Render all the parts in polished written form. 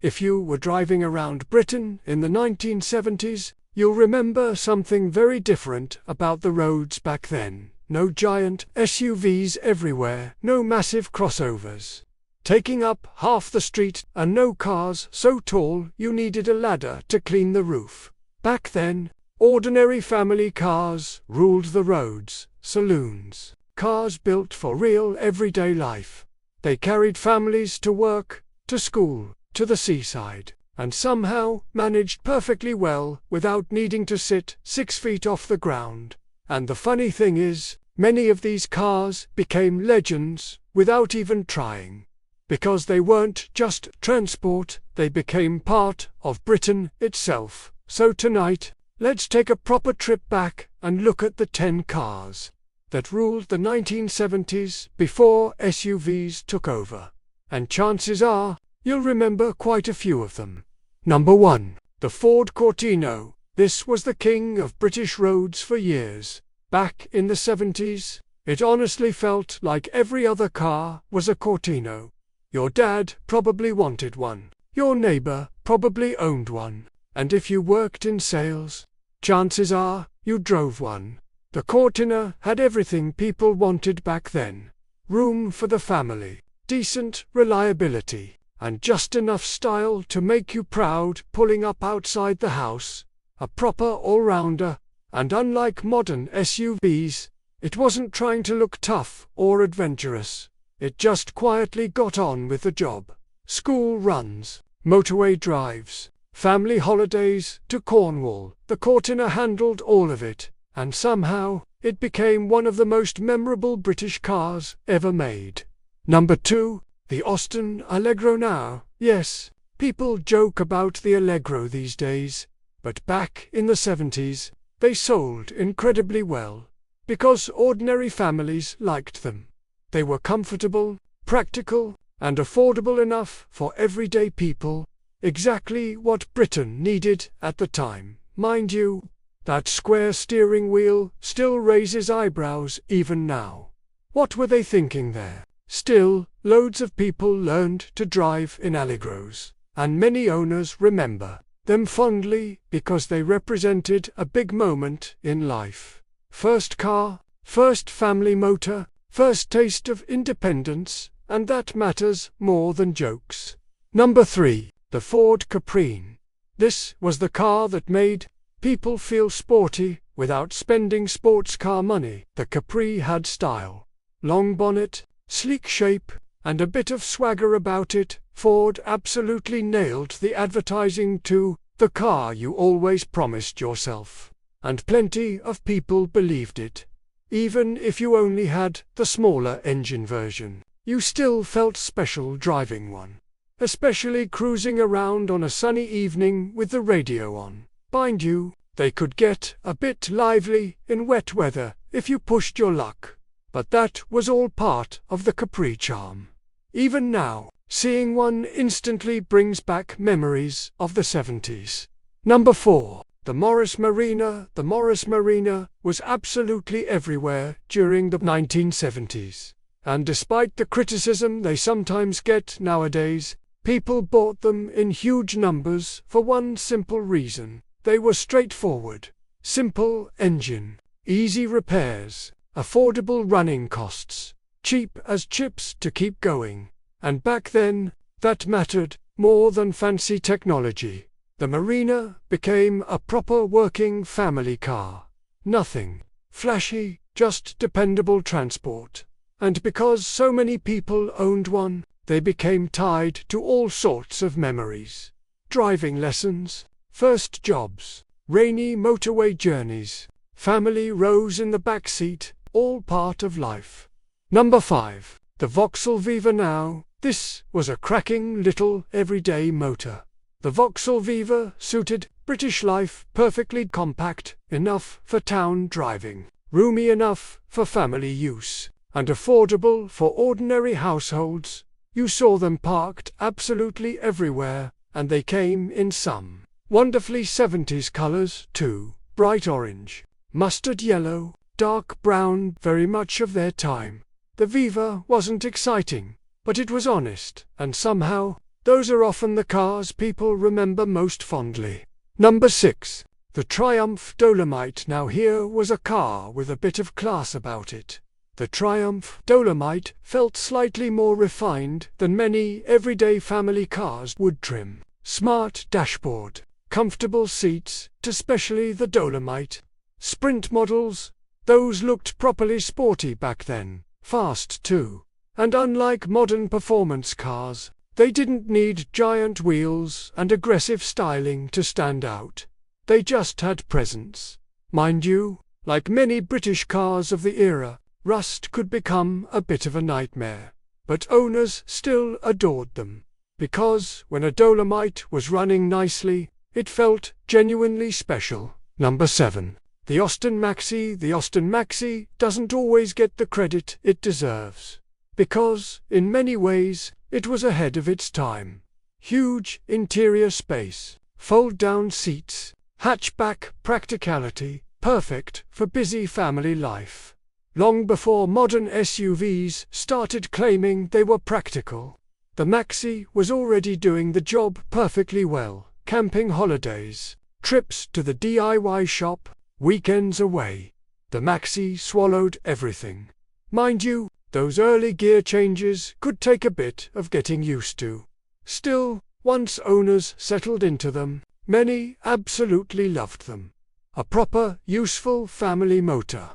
If you were driving around Britain in the 1970s, you'll remember something very different about the roads back then. No giant SUVs everywhere, no massive crossovers taking up half the street, and no cars so tall you needed a ladder to clean the roof. Back then, ordinary family cars ruled the roads, saloons, cars built for real everyday life. They carried families to work, to school, to the seaside, and somehow managed perfectly well without needing to sit 6 feet off the ground. And the funny thing is, many of these cars became legends without even trying. Because they weren't just transport, they became part of Britain itself. So tonight, let's take a proper trip back and look at the 10 cars that ruled the 1970s before SUVs took over. And chances are, you'll remember quite a few of them. Number 1. The Ford Cortina. This was the king of British roads for years. Back in the 70s, it honestly felt like every other car was a Cortina. Your dad probably wanted one. Your neighbor probably owned one. And if you worked in sales, chances are you drove one. The Cortina had everything people wanted back then. Room for the family, decent reliability, and just enough style to make you proud pulling up outside the house. A proper all-rounder, and unlike modern SUVs, it wasn't trying to look tough or adventurous. It just quietly got on with the job. School runs, motorway drives, family holidays to Cornwall. The Cortina handled all of it, and somehow, it became one of the most memorable British cars ever made. Number 2. The Austin Allegro. Now, yes, people joke about the Allegro these days, but back in the 70s, they sold incredibly well, because ordinary families liked them. They were comfortable, practical, and affordable enough for everyday people, exactly what Britain needed at the time. Mind you, that square steering wheel still raises eyebrows even now. What were they thinking there? Still, loads of people learned to drive in Allegros, and many owners remember them fondly because they represented a big moment in life. First car, first family motor, first taste of independence, and that matters more than jokes. Number 3. The Ford Capri. This was the car that made people feel sporty without spending sports car money. The Capri had style, long bonnet, sleek shape, and a bit of swagger about it. Ford absolutely nailed the advertising to the car you always promised yourself, and plenty of people believed it. Even if you only had the smaller engine version, you still felt special driving one, especially cruising around on a sunny evening with the radio on. Mind you, they could get a bit lively in wet weather if you pushed your luck, but that was all part of the Capri charm. Even now, seeing one instantly brings back memories of the 70s. Number 4. The Morris Marina. The Morris Marina was absolutely everywhere during the 1970s, and despite the criticism they sometimes get nowadays, people bought them in huge numbers for one simple reason. They were straightforward. Simple engine, easy repairs, affordable running costs, cheap as chips to keep going. And back then, that mattered more than fancy technology. The Marina became a proper working family car. Nothing flashy, just dependable transport. And because so many people owned one, they became tied to all sorts of memories. Driving lessons, first jobs, rainy motorway journeys, family rows in the back seat, all part of life. Number 5. The Vauxhall Viva. Now, this was a cracking little everyday motor. The Vauxhall Viva suited British life perfectly. Compact enough for town driving, roomy enough for family use, and affordable for ordinary households. You saw them parked absolutely everywhere, and they came in some wonderfully 70s colors too. Bright orange, mustard yellow, dark brown, very much of their time. The Viva wasn't exciting, but it was honest, and somehow, Those are often the cars people remember most fondly. Number 6. The Triumph Dolomite. Now here was a car with a bit of class about it. The Triumph Dolomite felt slightly more refined than many everyday family cars would. Trim, smart dashboard, comfortable seats, especially the Dolomite. Sprint models, those looked properly sporty back then, fast too. And unlike modern performance cars, they didn't need giant wheels and aggressive styling to stand out. They just had presence. Mind you, like many British cars of the era, rust could become a bit of a nightmare. But owners still adored them. Because when a Dolomite was running nicely, it felt genuinely special. Number 7. The Austin Maxi. The Austin Maxi doesn't always get the credit it deserves. Because, in many ways, it was ahead of its time. Huge interior space, fold-down seats, hatchback practicality, perfect for busy family life. Long before modern SUVs started claiming they were practical, the Maxi was already doing the job perfectly well. Camping holidays, trips to the DIY shop, weekends away. The Maxi swallowed everything. Mind you, those early gear changes could take a bit of getting used to. Still, once owners settled into them, many absolutely loved them. A proper, useful family motor.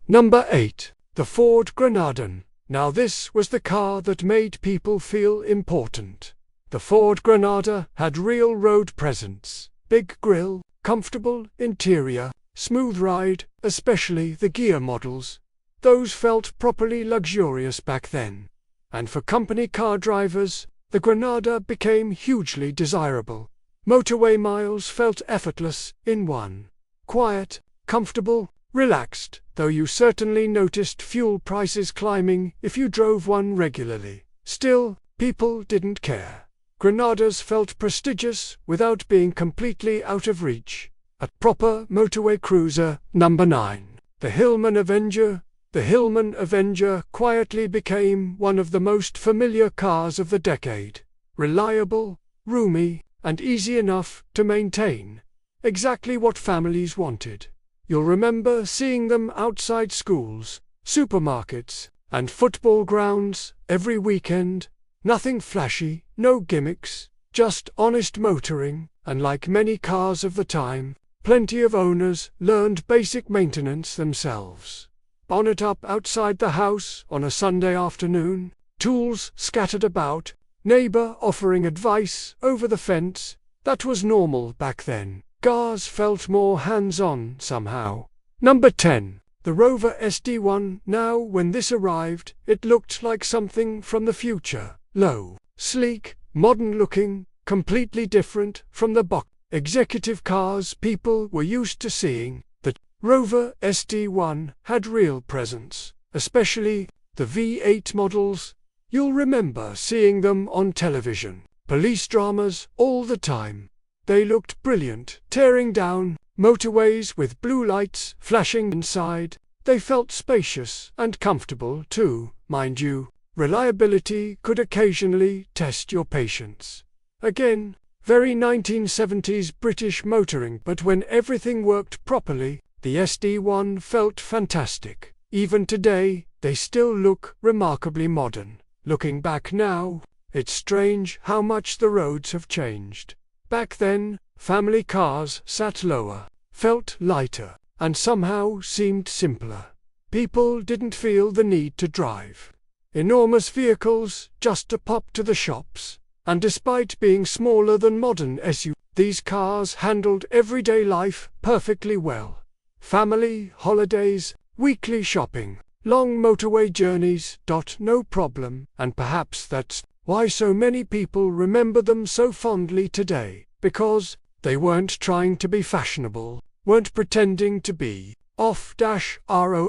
Number 8. The Ford Granada. Now this was the car that made people feel important. The Ford Granada had real road presence, big grille, comfortable interior, smooth ride, especially the gear models. Those felt properly luxurious back then. And for company car drivers, the Granada became hugely desirable. Motorway miles felt effortless in one. Quiet, comfortable, relaxed, though you certainly noticed fuel prices climbing if you drove one regularly. Still, people didn't care. Granadas felt prestigious without being completely out of reach. A proper motorway cruiser. Number 9. The Hillman Avenger. The Hillman Avenger quietly became one of the most familiar cars of the decade. Reliable, roomy, and easy enough to maintain. Exactly what families wanted. You'll remember seeing them outside schools, supermarkets, and football grounds every weekend. Nothing flashy, no gimmicks, just honest motoring, and like many cars of the time, plenty of owners learned basic maintenance themselves. Bonnet up outside the house on a Sunday afternoon, tools scattered about, neighbor offering advice over the fence. That was normal back then. Cars felt more hands-on somehow. Number 10. The Rover SD1. Now when this arrived, it looked like something from the future. Low, sleek, modern-looking, completely different from the box executive cars people were used to seeing. The Rover SD1 had real presence, especially the V8 models. You'll remember seeing them on television, police dramas all the time. They looked brilliant, tearing down motorways with blue lights flashing inside. They felt spacious and comfortable too, mind you. Reliability could occasionally test your patience. Again, very 1970s British motoring, but when everything worked properly, the SD1 felt fantastic. Even today, they still look remarkably modern. Looking back now, it's strange how much the roads have changed. Back then, family cars sat lower, felt lighter, and somehow seemed simpler. People didn't feel the need to drive enormous vehicles just to pop to the shops. And despite being smaller than modern SUVs, these cars handled everyday life perfectly well. Family, holidays, weekly shopping, long motorway journeys, no problem. And perhaps that's why so many people remember them so fondly today. Because they weren't trying to be fashionable, weren't pretending to be off-roaders.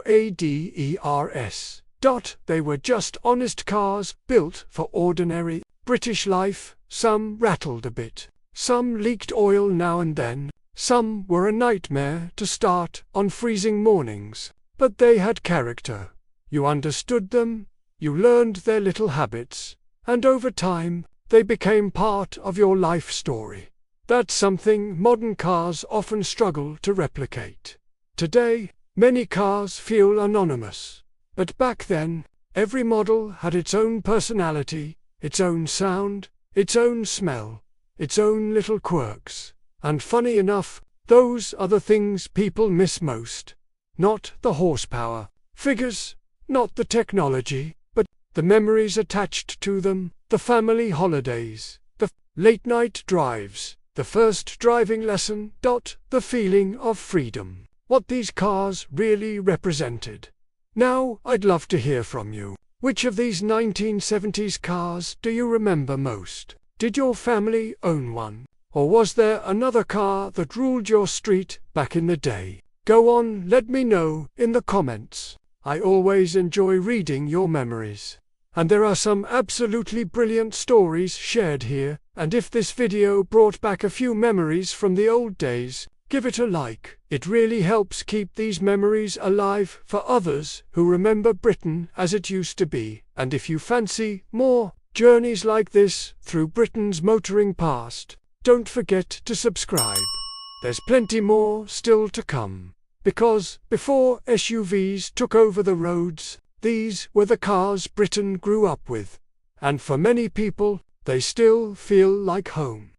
They were just honest cars built for ordinary British life. Some rattled a bit, some leaked oil now and then, some were a nightmare to start on freezing mornings, but they had character. You understood them, you learned their little habits, and over time, they became part of your life story. That's something modern cars often struggle to replicate. Today, many cars feel anonymous. But back then, every model had its own personality, its own sound, its own smell, its own little quirks. And funny enough, those are the things people miss most. Not the horsepower, figures, not the technology, but the memories attached to them, the family holidays, the late-night drives, the first driving lesson, the feeling of freedom. What these cars really represented. Now, I'd love to hear from you. Which of these 1970s cars do you remember most? Did your family own one? Or was there another car that ruled your street back in the day? Go on, let me know in the comments. I always enjoy reading your memories. And there are some absolutely brilliant stories shared here, and if this video brought back a few memories from the old days, give it a like. It really helps keep these memories alive for others who remember Britain as it used to be. And if you fancy more journeys like this through Britain's motoring past, don't forget to subscribe. There's plenty more still to come. Because before SUVs took over the roads, these were the cars Britain grew up with. And for many people, they still feel like home.